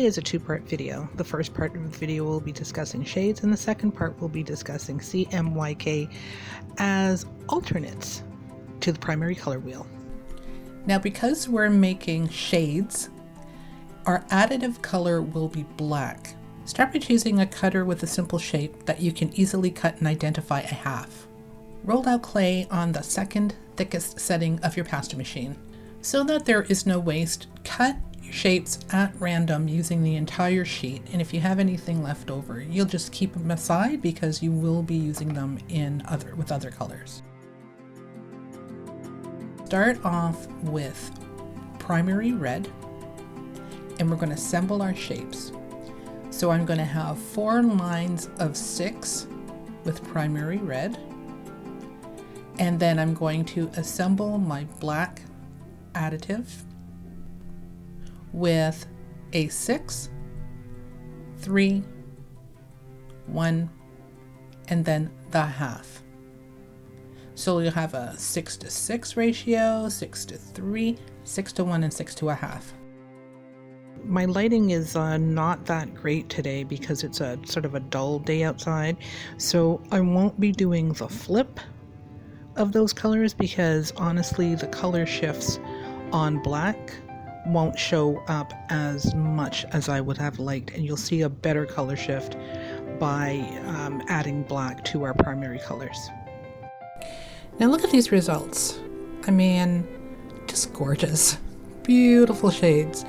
POLYCLAY is a two-part video. The first part of the video will be discussing shades, and the second part will be discussing Cmyk as alternates to the primary color wheel. Now, because we're making shades, our additive color will be black. Start by choosing a cutter with a simple shape that you can easily cut and identify a half. Roll out clay on the second thickest setting of your pasta machine. So that there is no waste, cut your shapes at random using the entire sheet, and if you have anything left over, you'll just keep them aside because you will be using them with other colors. Start off with primary red, and we're going to assemble our shapes. So I'm going to have 4 lines of 6 with primary red, and then I'm going to assemble my black additive with a 6, 3, 1, and then the half. So you'll have a 6:6 ratio, 6:3, 6:1, and 6:1/2. My lighting is not that great today because it's a sort of a dull day outside, so I won't be doing the flip of those colors because honestly the color shifts on black won't show up as much as I would have liked, and you'll see a better color shift by adding black to our primary colors. Now look at these results. I mean, just gorgeous, beautiful shades.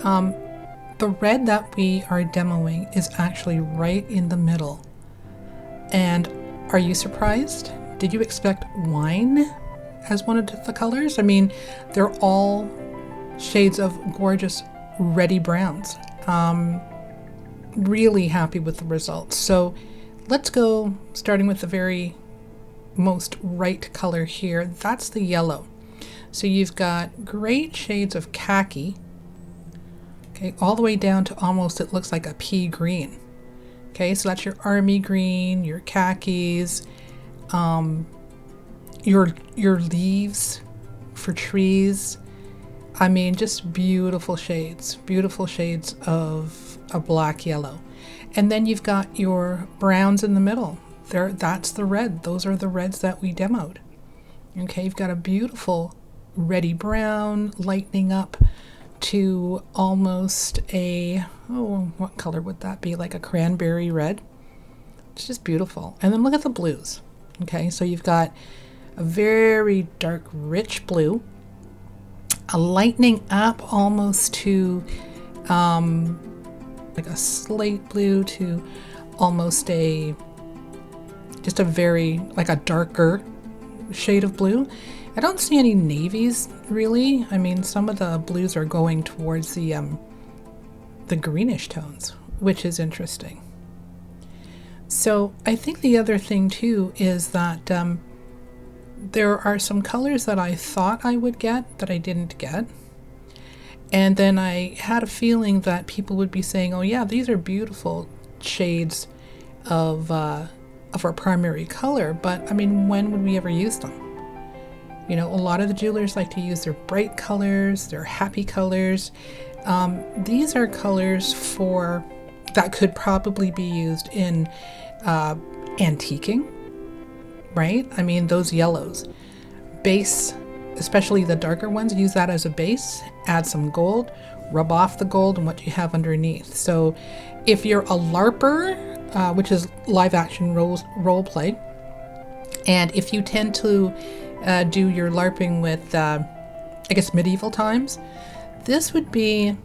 The red that we are demoing is actually right in the middle. And are you surprised? Did you expect wine as one of the colors? I mean, they're all shades of gorgeous reddy browns. Really happy with the results. So let's go starting with the very most right color here. That's the yellow. So you've got great shades of khaki, okay, all the way down to almost, it looks like a pea green. Okay, so that's your army green, your khakis, your leaves for trees. I mean, just beautiful shades of a black yellow. And then you've got your browns in the middle. That's the red. Those are the reds that we demoed. Okay, you've got a beautiful reddy brown lightening up to almost a, oh, what color would that be? Like a cranberry red. It's just beautiful. And then look at the blues. Okay, so you've got a very dark, rich blue, a lightening up almost to like a slate blue to almost just a very, like a darker shade of blue. I don't see any navies really. I mean, some of the blues are going towards the greenish tones, which is interesting. So I think the other thing too is that there are some colors that I thought I would get that I didn't get. And then I had a feeling that people would be saying, oh yeah, these are beautiful shades of our primary color, but I mean, when would we ever use them? You know, a lot of the jewelers like to use their bright colors, their happy colors. These are colors that could probably be used in antiquing, right? I mean, those yellows. Base, especially the darker ones, use that as a base, add some gold, rub off the gold and what you have underneath. So if you're a LARPer, which is live action role play, and if you tend to do your LARPing with, I guess, medieval times, this would be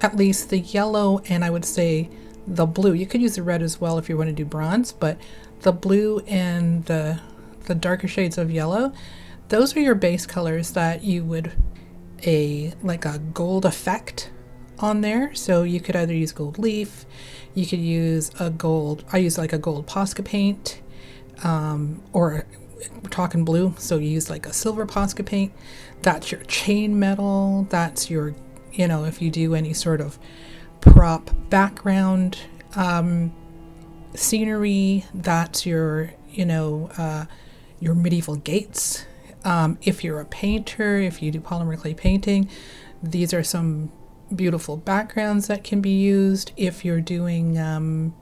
at least the yellow, and I would say the blue. You could use the red as well if you want to do bronze, but the blue and the darker shades of yellow, those are your base colors that you would like a gold effect on there. So you could either use gold leaf, you could use I use like a gold Posca paint, or we're talking blue, so you use like a silver Posca paint. That's your chain metal. That's your, you know, if you do any sort of prop background scenery, that's your, you know, your medieval gates. If you're a painter, if you do polymer clay painting, these are some beautiful backgrounds that can be used. If you're doing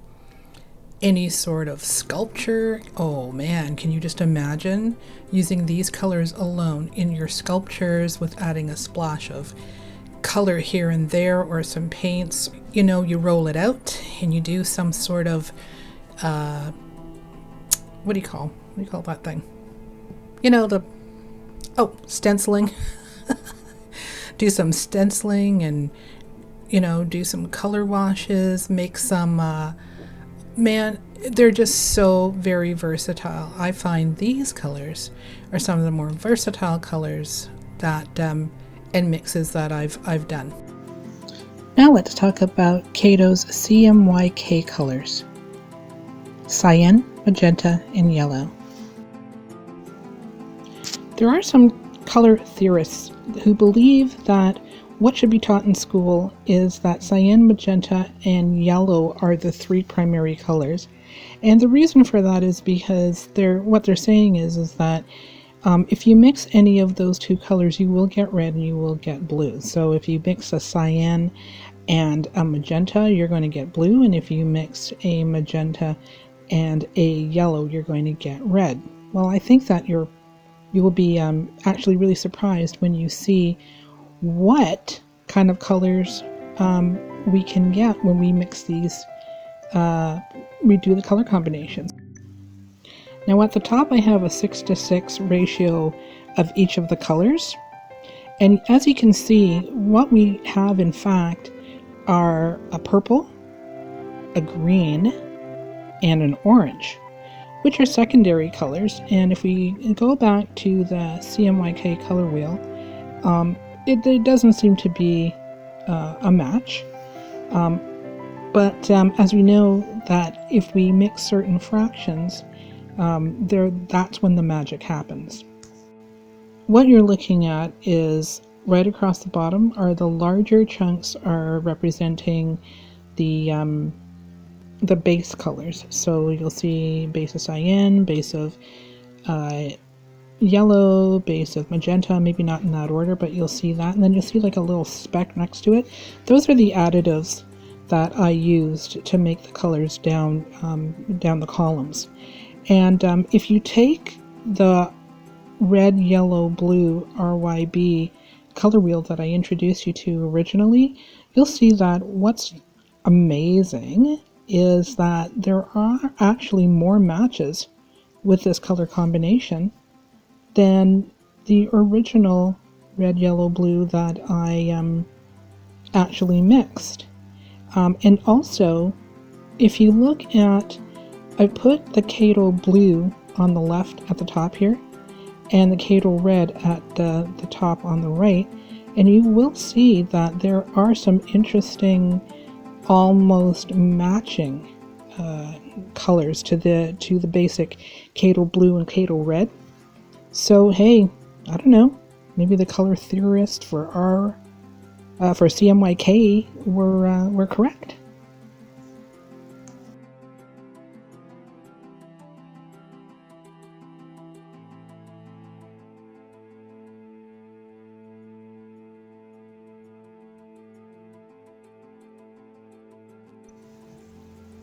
any sort of sculpture, oh man, can you just imagine using these colors alone in your sculptures with adding a splash of color here and there or some paints? You know, you roll it out and you do some sort of what do you call that thing? You know, stenciling. Do some stenciling and, you know, do some color washes, make some man, they're just so very versatile. I find these colors are some of the more versatile colors that and mixes that I've done. Now let's talk about KATO's Cmyk colors: Cyan, Magenta, and Yellow. There are some color theorists who believe that what should be taught in school is that cyan, magenta, and yellow are the three primary colors. And the reason for that is because what they're saying is that if you mix any of those two colors, you will get red and you will get blue. So if you mix a cyan and a magenta, you're going to get blue. And if you mix a magenta and a yellow, you're going to get red. Well, I think that you will be actually really surprised when you see what kind of colors we can get when we mix these, we do the color combinations. Now at the top I have a 6:6 ratio of each of the colors, and as you can see, what we have in fact are a purple, a green, and an orange, which are secondary colors. And if we go back to the Cmyk color wheel, it doesn't seem to be a match, but as we know that if we mix certain fractions, that's when the magic happens. What you're looking at is right across the bottom are the larger chunks are representing the base colors. So you'll see base of cyan, base of yellow, base of magenta, maybe not in that order, but you'll see that. And then you'll see like a little speck next to it. Those are the additives that I used to make the colors down the columns. And if you take the red, yellow, blue RYB color wheel that I introduced you to originally, you'll see that what's amazing is that there are actually more matches with this color combination than the original red, yellow, blue that I actually mixed. And also, if you look at, I put the KATO blue on the left at the top here, and the KATO red at the top on the right, and you will see that there are some interesting, almost matching colors to the basic KATO blue and KATO red. So hey, I don't know, maybe the color theorists for Cmyk were correct.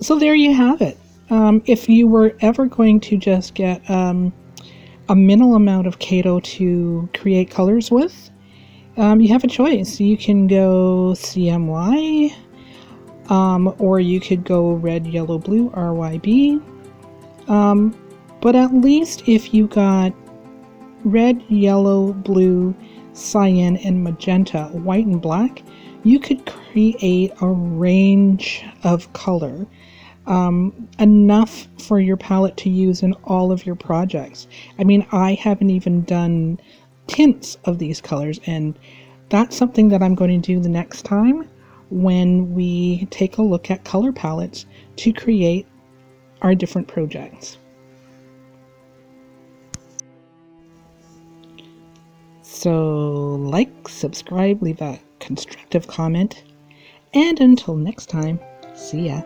So there you have it. If you were ever going to just get a minimal amount of KATO to create colors with, you have a choice. You can go CMY, or you could go red, yellow, blue, RYB. But at least if you got red, yellow, blue, cyan, and magenta, white and black, you could create a range of color, enough for your palette to use in all of your projects. I mean, I haven't even done tints of these colors, and that's something that I'm going to do the next time when we take a look at color palettes to create our different projects. So like, subscribe, leave a constructive comment, and until next time, see ya.